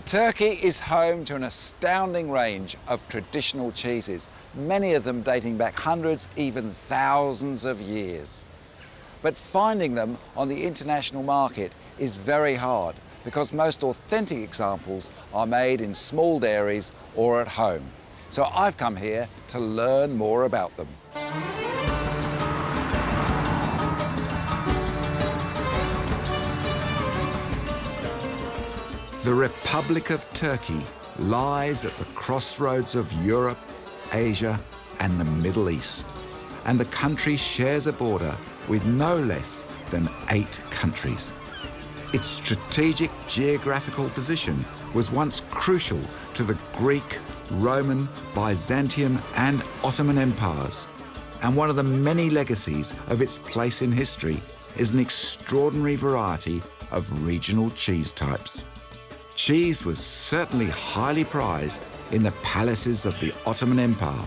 Turkey is home to an astounding range of traditional cheeses, many of them dating back hundreds, even thousands of years. But finding them on the international market is very hard because most authentic examples are made in small dairies or at home. So I've come here to learn more about them. The Republic of Turkey lies at the crossroads of Europe, Asia, and the Middle East. And the country shares a border with no less than 8 countries. Its strategic geographical position was once crucial to the Greek, Roman, Byzantium, and Ottoman empires. And one of the many legacies of its place in history is an extraordinary variety of regional cheese types. Cheese was certainly highly prized in the palaces of the Ottoman Empire,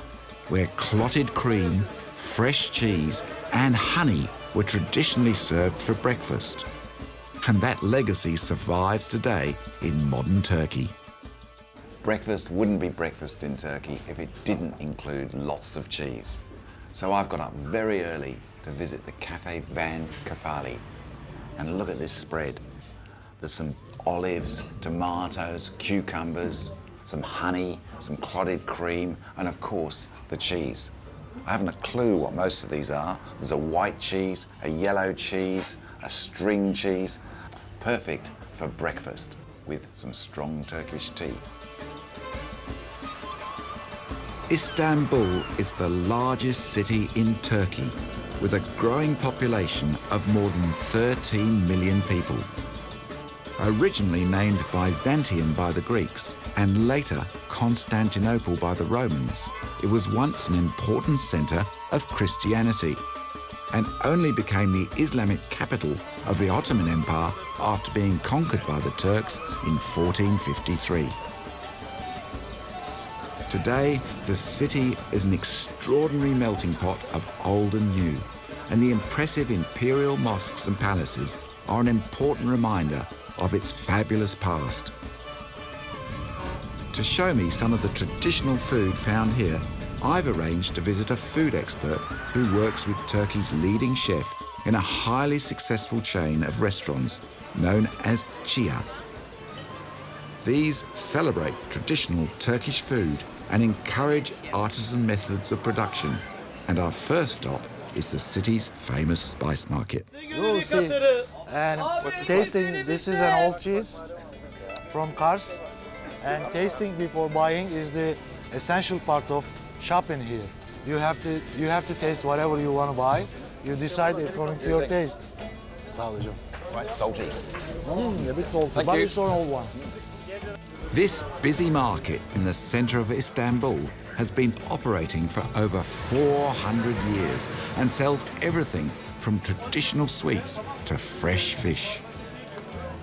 where clotted cream, fresh cheese, and honey were traditionally served for breakfast. And that legacy survives today in modern Turkey. Breakfast wouldn't be breakfast in Turkey if it didn't include lots of cheese. So I've got up very early to visit the Cafe Van Kefali. And look at this spread. There's some olives, tomatoes, cucumbers, some honey, some clotted cream, and of course, the cheese. I haven't a clue what most of these are. There's a white cheese, a yellow cheese, a string cheese. Perfect for breakfast with some strong Turkish tea. Istanbul is the largest city in Turkey, with a growing population of more than 13 million people. Originally named Byzantium by the Greeks and later Constantinople by the Romans, it was once an important centre of Christianity and only became the Islamic capital of the Ottoman Empire after being conquered by the Turks in 1453. Today, the city is an extraordinary melting pot of old and new, and the impressive imperial mosques and palaces are an important reminder of its fabulous past. To show me some of the traditional food found here, I've arranged to visit a food expert who works with Turkey's leading chef in a highly successful chain of restaurants known as Chia. These celebrate traditional Turkish food and encourage artisan methods of production. And our first stop is the city's famous spice market. You'll see. And tasting, this is an old cheese from Kars. And tasting before buying is the essential part of shopping here. You have to taste whatever you want to buy. You decide according to your taste. Sağ ol hocam. Right, salty. A bit salty, but it's an old one. This busy market in the centre of Istanbul has been operating for over 400 years and sells everything from traditional sweets to fresh fish.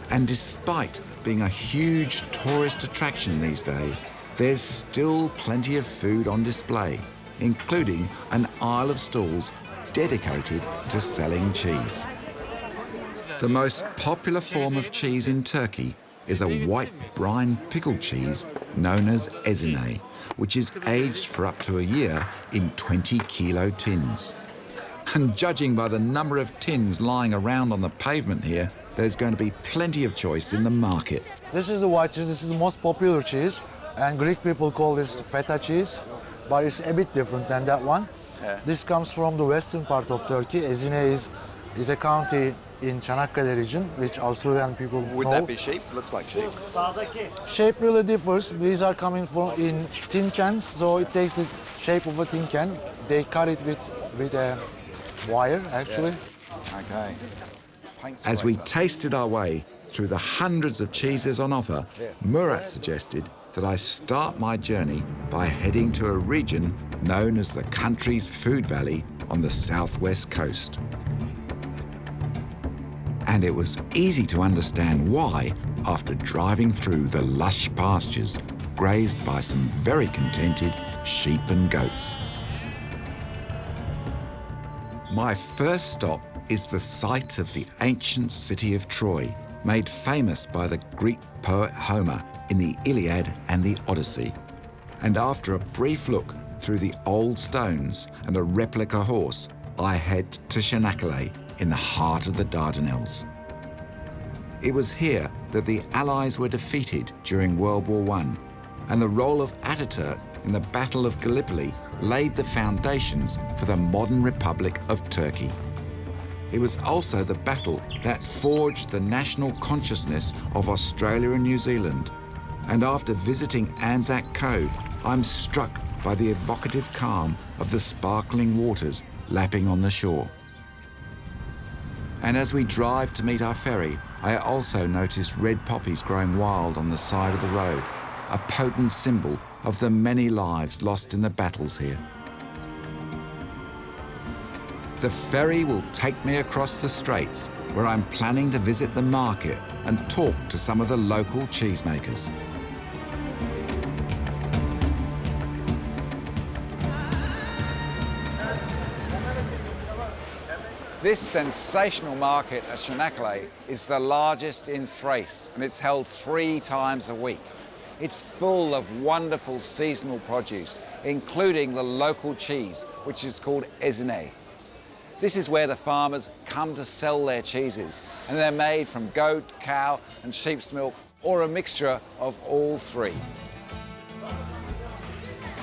And despite being a huge tourist attraction these days, there's still plenty of food on display, including an aisle of stalls dedicated to selling cheese. The most popular form of cheese in Turkey is a white brine pickled cheese known as Ezine, which is aged for up to a year in 20-kilo tins. And judging by the number of tins lying around on the pavement here, there's going to be plenty of choice in the market. This is the white cheese. This is the most popular cheese. And Greek people call this feta cheese, but it's a bit different than that one. Yeah. This comes from the western part of Turkey. Ezine is a county in Cannakale region, which Australian people know. Would that be sheep? Looks like sheep. Shape really differs. These are coming from in tin cans, so it takes the shape of a tin can. They cut it with a wire, actually. Yeah. Okay. As we tasted our way through the hundreds of cheeses on offer, Murat suggested that I start my journey by heading to a region known as the country's food valley on the southwest coast. And it was easy to understand why after driving through the lush pastures grazed by some very contented sheep and goats. My first stop is the site of the ancient city of Troy, made famous by the Greek poet Homer in the Iliad and the Odyssey. And after a brief look through the old stones and a replica horse, I head to Cannakale in the heart of the Dardanelles. It was here that the Allies were defeated during World War I, and the role of Ataturk in the Battle of Gallipoli laid the foundations for the modern Republic of Turkey. It was also the battle that forged the national consciousness of Australia and New Zealand. And after visiting Anzac Cove, I'm struck by the evocative calm of the sparkling waters lapping on the shore. And as we drive to meet our ferry, I also notice red poppies growing wild on the side of the road, a potent symbol of the many lives lost in the battles here. The ferry will take me across the straits, where I'm planning to visit the market and talk to some of the local cheesemakers. This sensational market at Cannakale is the largest in Thrace, and it's held 3 times a week. It's full of wonderful seasonal produce, including the local cheese, which is called Ezine. This is where the farmers come to sell their cheeses, and they're made from goat, cow and sheep's milk, or a mixture of all 3.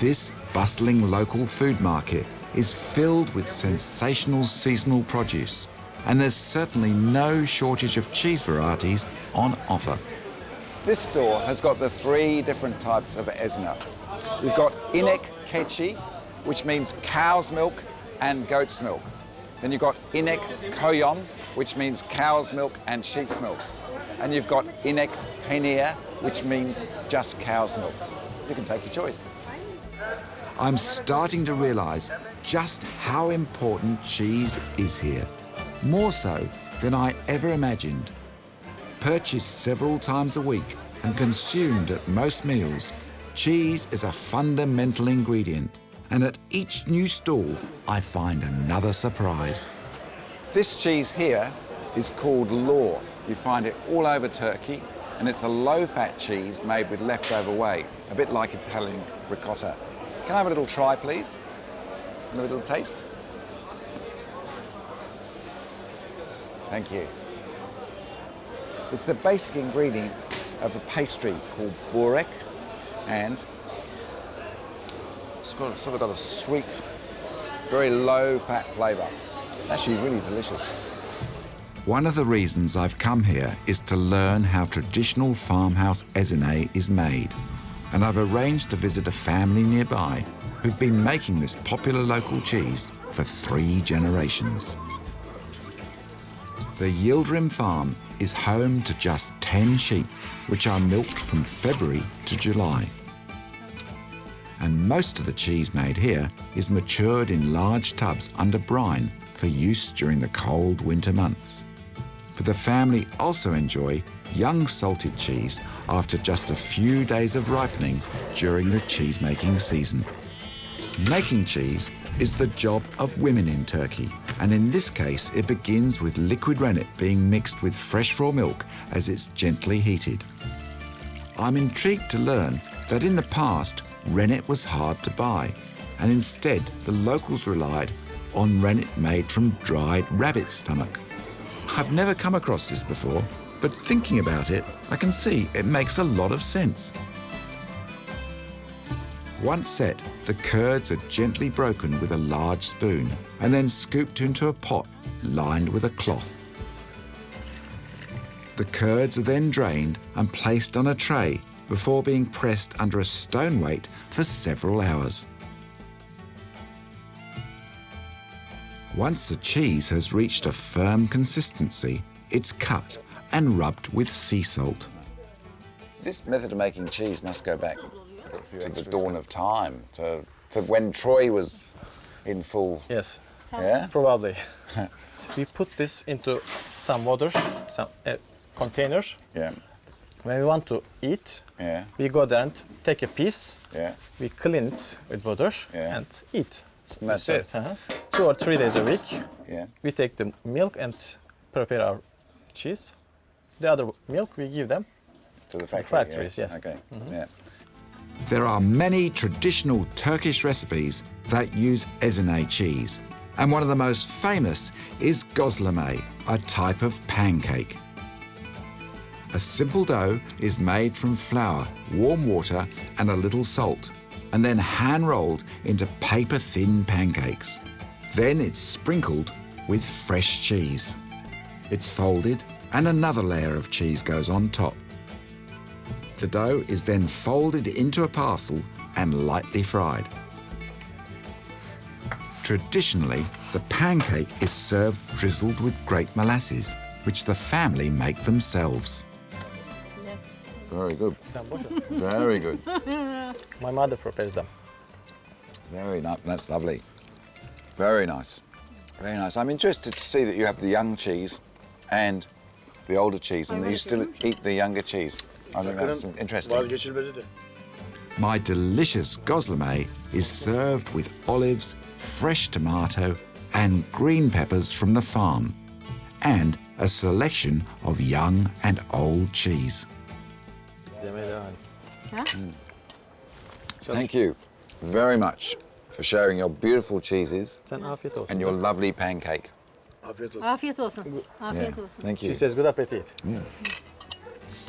This bustling local food market is filled with sensational seasonal produce, and there's certainly no shortage of cheese varieties on offer. This store has got the 3 different types of Ezine. We've got inek keçi, which means cow's milk and goat's milk. Then you've got inek koyun, which means cow's milk and sheep's milk. And you've got Ezine Peynir, which means just cow's milk. You can take your choice. I'm starting to realise just how important cheese is here, more so than I ever imagined. Purchased several times a week and consumed at most meals, cheese is a fundamental ingredient, and at each new stall I find another surprise. This cheese here is called lor. You find it all over Turkey, and it's a low-fat cheese made with leftover whey, a bit like Italian ricotta. Can I have a little try, please? And a little taste? Thank you. It's the basic ingredient of a pastry called burek, and it's sort of got a sweet, very low-fat flavour. It's actually really delicious. One of the reasons I've come here is to learn how traditional farmhouse Ezine is made, and I've arranged to visit a family nearby who've been making this popular local cheese for 3 generations. The Yildirim farm is home to just 10 sheep, which are milked from February to July. And most of the cheese made here is matured in large tubs under brine for use during the cold winter months. But the family also enjoy young salted cheese after just a few days of ripening during the cheese-making season. Making cheese is the job of women in Turkey, and in this case it begins with liquid rennet being mixed with fresh raw milk as it's gently heated. I'm intrigued to learn that in the past rennet was hard to buy, and instead the locals relied on rennet made from dried rabbit stomach. I've never come across this before, but thinking about it, I can see it makes a lot of sense. Once set, the curds are gently broken with a large spoon and then scooped into a pot lined with a cloth. The curds are then drained and placed on a tray before being pressed under a stone weight for several hours. Once the cheese has reached a firm consistency, it's cut and rubbed with sea salt. This method of making cheese must go back to the dawn of time, to when Troy was in full... Yes, Yeah? probably. We put this into some water, some containers. Yeah, When we want to eat, yeah, we go there and take a piece. yeah. We clean it with water Yeah. and eat. And that's it. 2 or 3 days a week. Yeah. We take the milk and prepare our cheese. The other milk we give them to the factory? factories, yeah. yes. Okay, yeah. There are many traditional Turkish recipes that use Ezine cheese, and one of the most famous is gözleme, a type of pancake. A simple dough is made from flour, warm water and a little salt, and then hand-rolled into paper-thin pancakes. Then it's sprinkled with fresh cheese. It's folded and another layer of cheese goes on top. The dough is then folded into a parcel and lightly fried. Traditionally, the pancake is served drizzled with grape molasses, which the family make themselves. Very good. Very good. My mother prepares them. Very nice. That's lovely. Very nice. Very nice. I'm interested to see that you have the young cheese and the older cheese, and that you still eat the younger cheese. I think that's interesting. My delicious gözleme is served with olives, fresh tomato and green peppers from the farm, and a selection of young and old cheese. Thank you very much for sharing your beautiful cheeses Sen afiyet olsun. and your lovely pancake. Afiyet olsun. Afiyet olsun. Thank you. She says good appetit.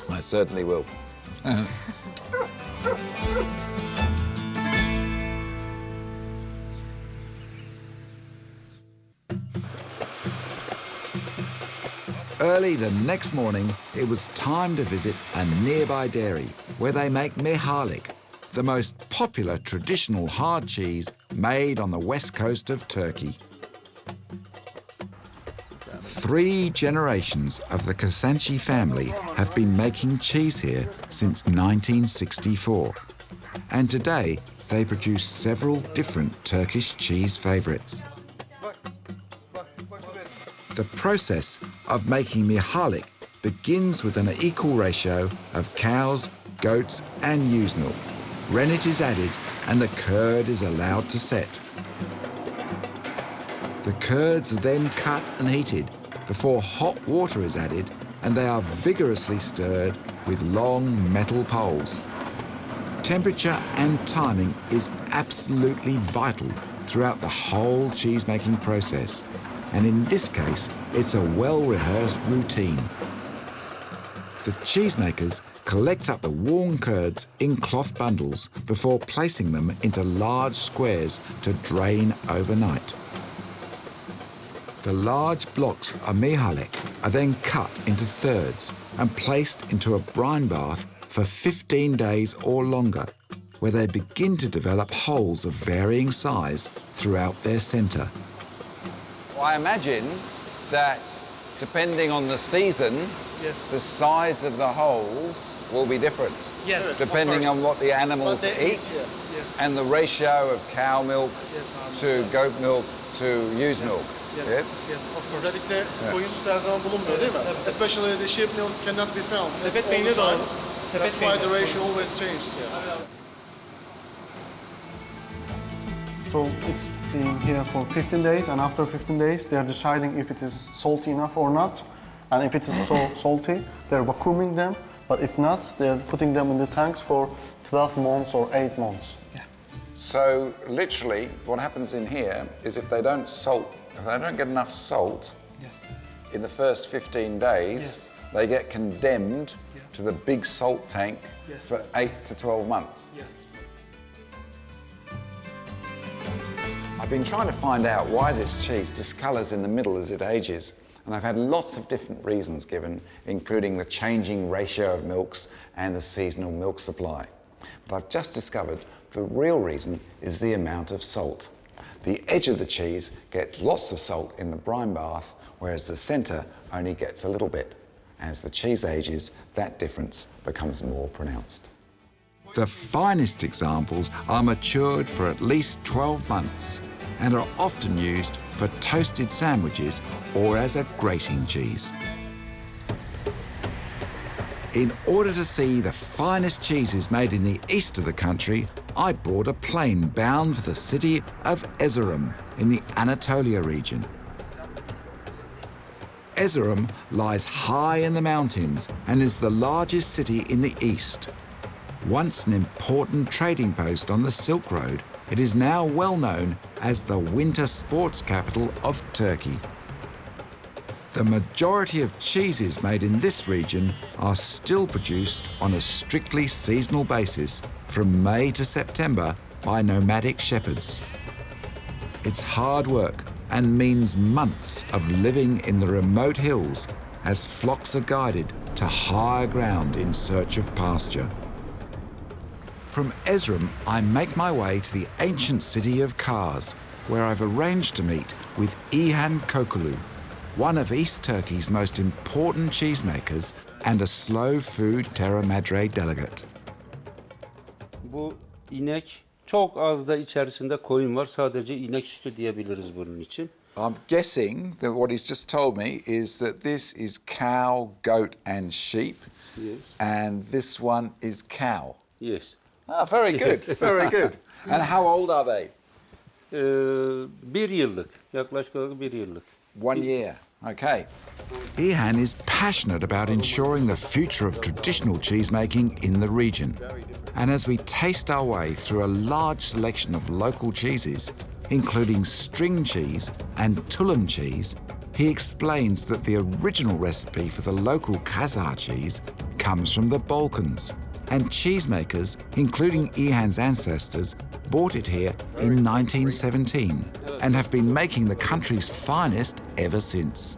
I certainly will. Early the next morning, it was time to visit a nearby dairy where they make Mihalic, the most popular traditional hard cheese made on the west coast of Turkey. 3 generations of the Kasar family have been making cheese here since 1964. And today, they produce several different Turkish cheese favourites. The process of making Mihalic begins with an equal ratio of cows, goats and ewe's milk. Rennet is added and the curd is allowed to set. The curds are then cut and heated before hot water is added, and they are vigorously stirred with long metal poles. Temperature and timing is absolutely vital throughout the whole cheese-making process, and in this case, it's a well-rehearsed routine. The cheesemakers collect up the warm curds in cloth bundles before placing them into large squares to drain overnight. The large blocks of Mihalic are then cut into thirds and placed into a brine bath for 15 days or longer, where they begin to develop holes of varying size throughout their centre. I imagine that depending on the season, the size of the holes will be different. Yes, depending on what the animals eat and the ratio of cow milk to goat milk to ewe's milk. Yes, of course. Özellikle koyun sütü her zaman bulunmuyor değil mi? Especially the sheep milk cannot be found. Sepet peynir var. That's why the ratio always changes. So it's been here for 15 days, and after 15 days, they're deciding if it is salty enough or not. And if it is so salty, they're vacuuming them. But if not, they're putting them in the tanks for 12 months or 8 months. So literally, what happens in here is if they don't get enough salt in the first 15 days, they get condemned to the big salt tank for 8 to 12 months. I've been trying to find out why this cheese discolours in the middle as it ages, and I've had lots of different reasons given, including the changing ratio of milks and the seasonal milk supply. But I've just discovered the real reason is the amount of salt. The edge of the cheese gets lots of salt in the brine bath, whereas the centre only gets a little bit. As the cheese ages, that difference becomes more pronounced. The finest examples are matured for at least 12 months and are often used for toasted sandwiches or as a grating cheese. In order to see the finest cheeses made in the east of the country, I board a plane bound for the city of Erzurum in the Anatolia region. Erzurum lies high in the mountains and is the largest city in the east. Once an important trading post on the Silk Road, it is now well known as the winter sports capital of Turkey. The majority of cheeses made in this region are still produced on a strictly seasonal basis from May to September by nomadic shepherds. It's hard work and means months of living in the remote hills as flocks are guided to higher ground in search of pasture. From Erzurum, I make my way to the ancient city of Kars, where I've arranged to meet with İlhan Kokulu, one of East Turkey's most important cheesemakers and a slow food terra madre delegate. Bu inek çok az da içerisinde koyun var. Sadece inek sütü diyebiliriz bunun için. I'm guessing that what he's just told me is that this is cow, goat and sheep. Yes. And this one is cow. Yes. Ah, very good, very good. And how old are they? Bir yıllık. Yaklaşık olarak bir yıllık. 1 year. Okay. İlhan is passionate about ensuring the future of traditional cheesemaking in the region. And as we taste our way through a large selection of local cheeses, including string cheese and Tulum cheese, he explains that the original recipe for the local Kasar cheese comes from the Balkans, and cheesemakers, including İlhan's ancestors, bought it here in 1917 and have been making the country's finest ever since.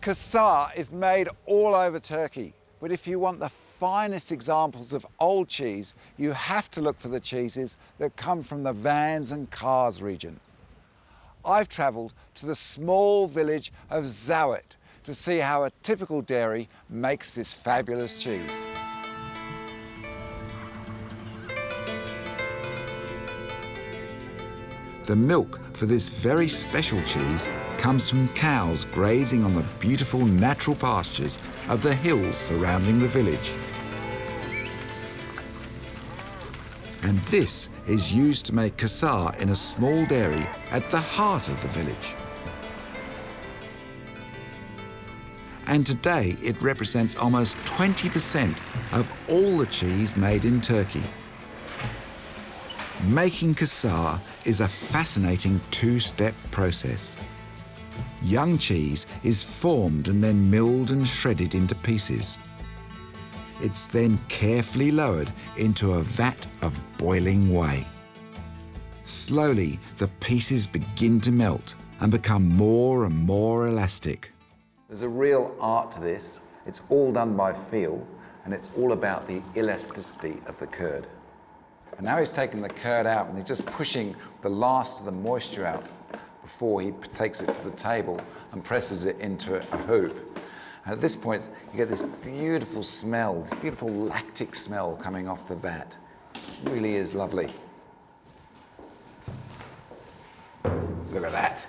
Kasar is made all over Turkey, but if you want the finest examples of old cheese, you have to look for the cheeses that come from the Vans and Kars region. I've travelled to the small village of Zawit to see how a typical dairy makes this fabulous cheese. The milk for this very special cheese comes from cows grazing on the beautiful natural pastures of the hills surrounding the village. And this is used to make kasar in a small dairy at the heart of the village. And today it represents almost 20% of all the cheese made in Turkey. Making kasar is a fascinating two-step process. Young cheese is formed and then milled and shredded into pieces. It's then carefully lowered into a vat of boiling whey. Slowly, the pieces begin to melt and become more and more elastic. There's a real art to this. It's all done by feel, and it's all about the elasticity of the curd. And now he's taking the curd out and he's just pushing the last of the moisture out before he takes it to the table and presses it into a hoop. And at this point, you get this beautiful smell, this beautiful lactic smell coming off the vat. It really is lovely. Look at that.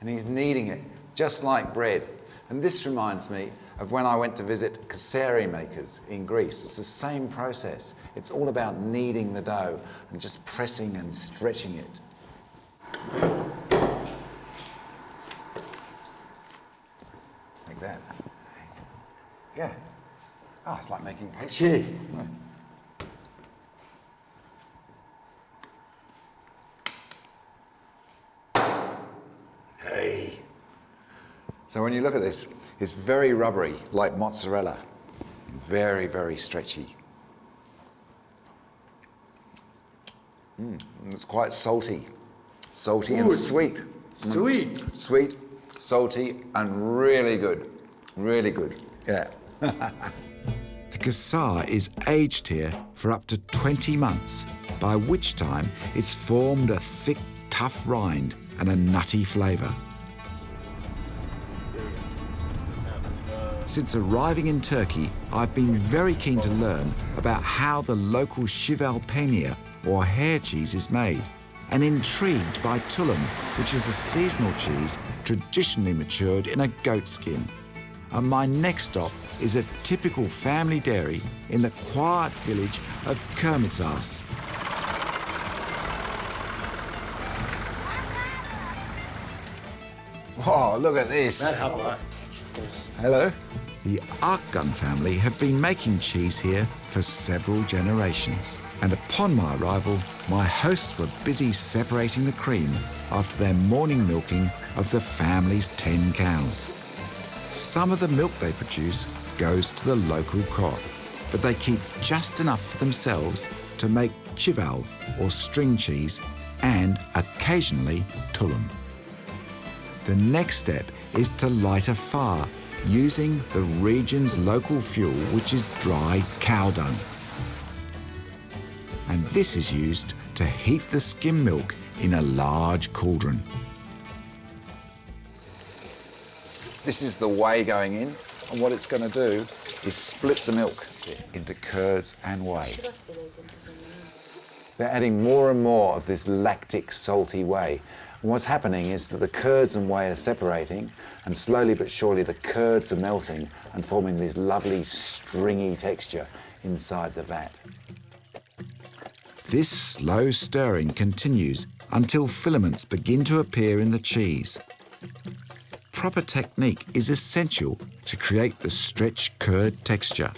And he's kneading it just like bread. And this reminds me of when I went to visit Kasari makers in Greece. It's the same process. It's all about kneading the dough and just pressing and stretching it. Like that. Yeah. Oh, it's like making pastry. Hey. So when you look at this, it's very rubbery, like mozzarella. Very, very stretchy. And it's quite salty. Salty and sweet. Sweet. Sweet, salty, and really good. Really good, yeah. The kasar is aged here for up to 20 months, by which time it's formed a thick, tough rind and a nutty flavour. Since arriving in Turkey, I've been very keen to learn about how the local Ezine Peynir, or hair cheese, is made, and intrigued by Tulum, which is a seasonal cheese traditionally matured in a goat skin. And my next stop is a typical family dairy in the quiet village of Kermitsas. Oh, look at this. Hello. The Arkan family have been making cheese here for several generations. And upon my arrival, my hosts were busy separating the cream after their morning milking of the family's 10 cows. Some of the milk they produce goes to the local co-op, but they keep just enough for themselves to make chival or string cheese and occasionally Tulum. The next step is to light a fire using the region's local fuel, which is dry cow dung. And this is used to heat the skim milk in a large cauldron. This is the whey going in, and what it's going to do is split the milk into curds and whey. They're adding more and more of this lactic, salty whey. And what's happening is that the curds and whey are separating, and slowly but surely the curds are melting and forming this lovely stringy texture inside the vat. This slow stirring continues until filaments begin to appear in the cheese. Proper technique is essential to create the stretched curd texture.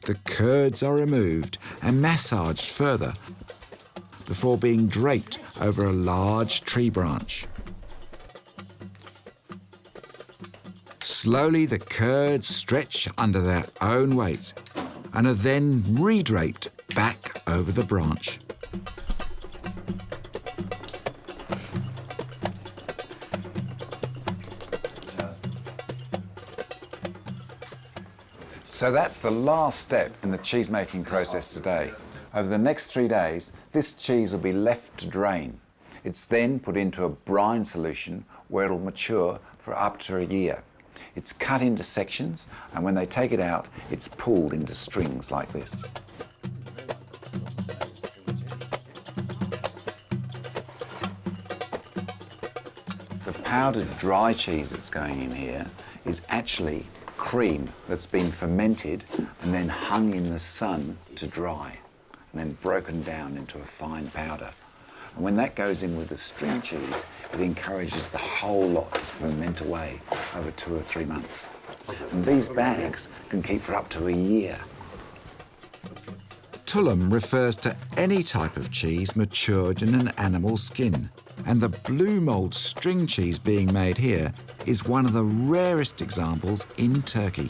The curds are removed and massaged further before being draped over a large tree branch. Slowly the curds stretch under their own weight and are then redraped back over the branch. So that's the last step in the cheese making process today. Over the next 3 days, this cheese will be left to drain. It's then put into a brine solution where it'll mature for up to a year. It's cut into sections, and when they take it out, it's pulled into strings like this. The powdered dry cheese that's going in here is actually cream that's been fermented and then hung in the sun to dry, and then broken down into a fine powder. And when that goes in with the string cheese, it encourages the whole lot to ferment away over 2 or 3 months. And these bags can keep for up to a year. Tulum refers to any type of cheese matured in an animal's skin, and the blue mould string cheese being made here is one of the rarest examples in Turkey.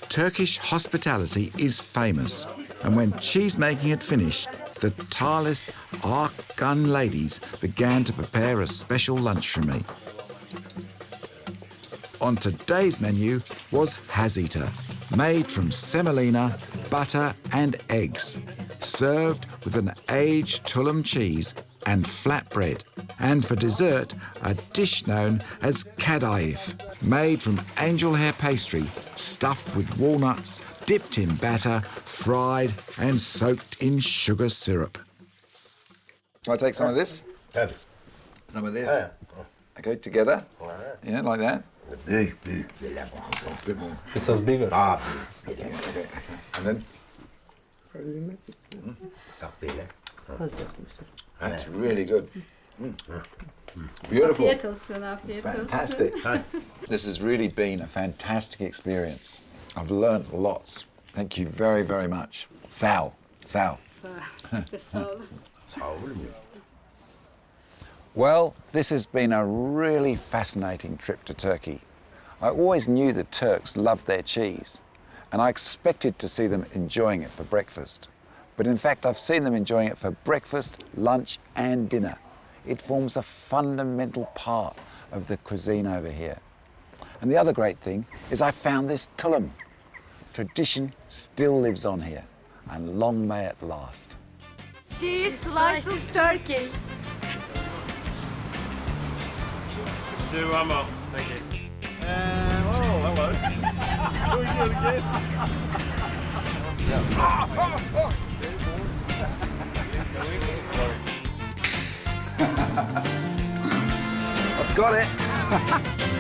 Turkish hospitality is famous, and when cheese making had finished, the tireless Arkan ladies began to prepare a special lunch for me. On today's menu was hazita, made from semolina, butter and eggs, served with an aged Tulum cheese and flatbread, and for dessert, a dish known as kadayif, made from angel hair pastry, stuffed with walnuts, dipped in batter, fried and soaked in sugar syrup. Shall I take some of this? Tabii. Some of this? Okay, together? Yeah, like that? Büyük büyük böyle bir bit more. This is bigger. Daha büyük. Okay. And then? Bak böyle. That's really good. Beautiful. Afiyet olsun, afiyet olsun. Fantastic. This has really been a fantastic experience. I've learned lots. Thank you very, very much. Sal. Sağ olun. Sağ olun. Well, this has been a really fascinating trip to Turkey. I always knew the Turks loved their cheese, and I expected to see them enjoying it for breakfast. But in fact, I've seen them enjoying it for breakfast, lunch and dinner. It forms a fundamental part of the cuisine over here. And the other great thing is I found this Tulum. Tradition still lives on here, and long may it last. Cheese slices turkey. Do one more. Thank you. Oh, hello. Doing it again. I've got it.